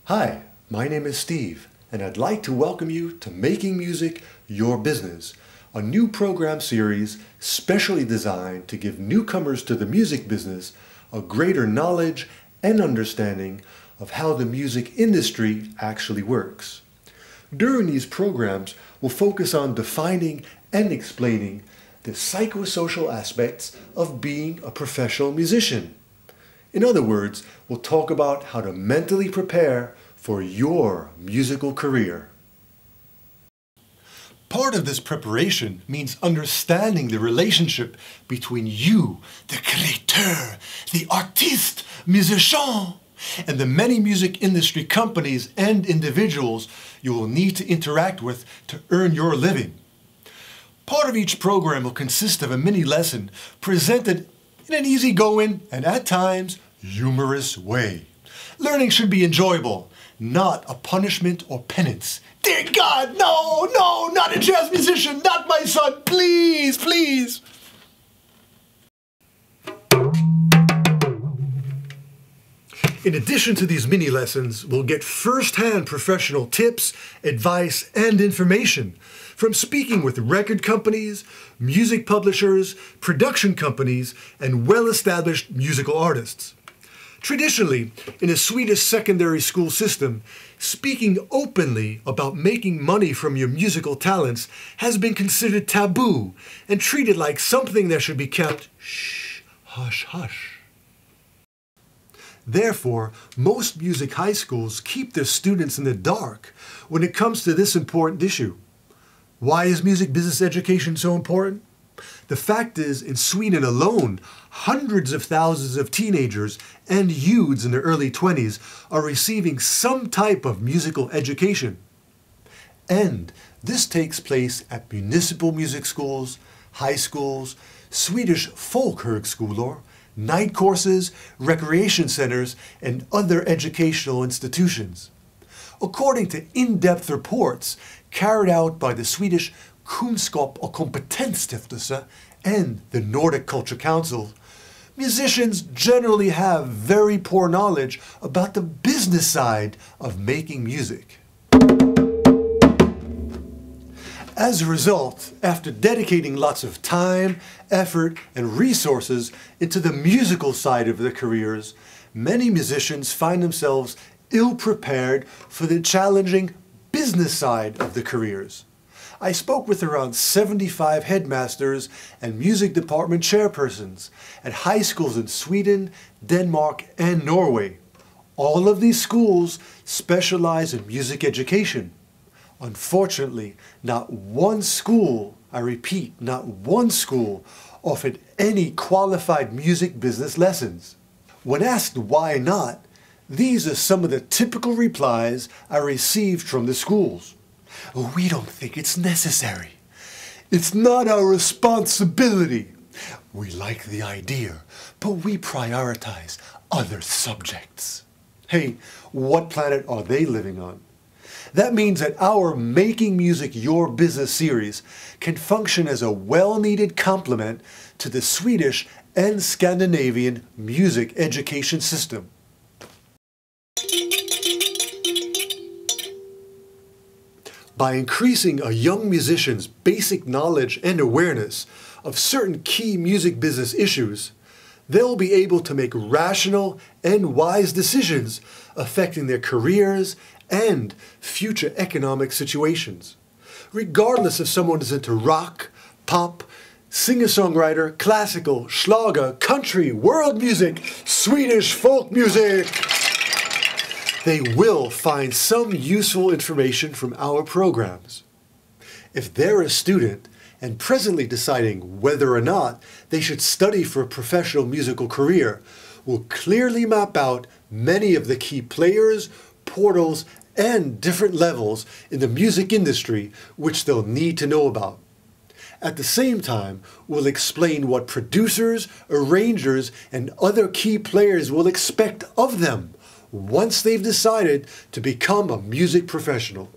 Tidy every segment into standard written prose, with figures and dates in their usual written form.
Hi, my name is Steve, and I'd like to welcome you to Making Music Your Business, a new program series specially designed to give newcomers to the music business a greater knowledge and understanding of how the music industry actually works. During these programs, we'll focus on defining and explaining the psychosocial aspects of being a professional musician. In other words, we'll talk about how to mentally prepare for your musical career. Part of this preparation means understanding the relationship between you, the créateur, the artiste, musicien, and the many music industry companies and individuals you will need to interact with to earn your living. Part of each program will consist of a mini lesson presented in an easygoing and at times humorous way. Learning should be enjoyable, not a punishment or penance. Dear God, no, not a jazz musician, not my son, please, please. In addition to these mini lessons, we'll get first-hand professional tips, advice, and information from speaking with record companies, music publishers, production companies, and well-established musical artists. Traditionally, in a Swedish secondary school system, speaking openly about making money from your musical talents has been considered taboo and treated like something that should be kept shh, hush, hush. Therefore, most music high schools keep their students in the dark when it comes to this important issue. Why is music business education so important? The fact is, in Sweden alone, hundreds of thousands of teenagers and youths in their early 20s are receiving some type of musical education. And this takes place at municipal music schools, high schools, Swedish folkhögskolor, night courses, recreation centers, and other educational institutions. According to in-depth reports carried out by the Swedish Kunskap och Kompetensstiftelse and the Nordic Culture Council, musicians generally have very poor knowledge about the business side of making music. As a result, after dedicating lots of time, effort, and resources into the musical side of their careers, many musicians find themselves ill-prepared for the challenging business side of the careers. I spoke with around 75 headmasters and music department chairpersons at high schools in Sweden, Denmark, and Norway. All of these schools specialize in music education. Unfortunately, not one school, I repeat, not one school, offered any qualified music business lessons. When asked why not, these are some of the typical replies I received from the schools. We don't think it's necessary. It's not our responsibility. We like the idea, but we prioritize other subjects. Hey, what planet are they living on? That means that our Making Music Your Business series can function as a well-needed complement to the Swedish and Scandinavian music education system. By increasing a young musician's basic knowledge and awareness of certain key music business issues, they'll be able to make rational and wise decisions affecting their careers and future economic situations. Regardless if someone is into rock, pop, singer-songwriter, classical, schlager, country, world music, Swedish folk music, they will find some useful information from our programs. If they're a student and presently deciding whether or not they should study for a professional musical career, we'll clearly map out many of the key players, portals, and different levels in the music industry which they'll need to know about. At the same time, we'll explain what producers, arrangers, and other key players will expect of them once they've decided to become a music professional.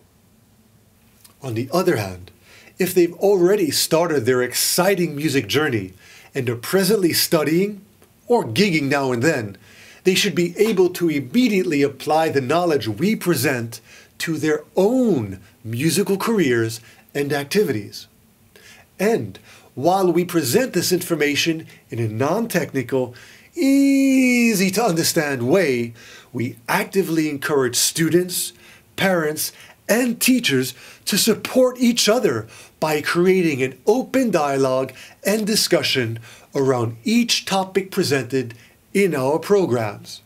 On the other hand, if they've already started their exciting music journey and are presently studying or gigging now and then, They should be able to immediately apply the knowledge we present to their own musical careers and activities. And while we present this information in a non-technical, easy to understand way, we actively encourage students, parents, and teachers to support each other by creating an open dialogue and discussion around each topic presented in our programs.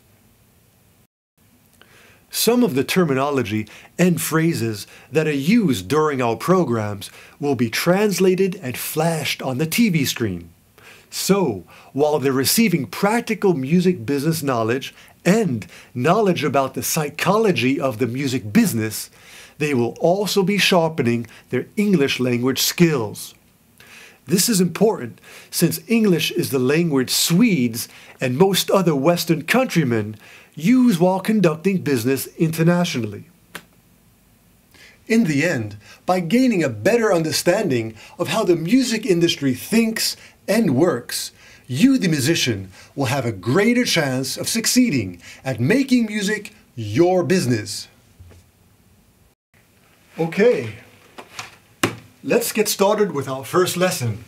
Some of the terminology and phrases that are used during our programs will be translated and flashed on the TV screen. So, while they're receiving practical music business knowledge and knowledge about the psychology of the music business, they will also be sharpening their English language skills. This is important since English is the language Swedes and most other Western countrymen use while conducting business internationally. In the end, by gaining a better understanding of how the music industry thinks and works, you, the musician, will have a greater chance of succeeding at making music your business. Okay, let's get started with our first lesson.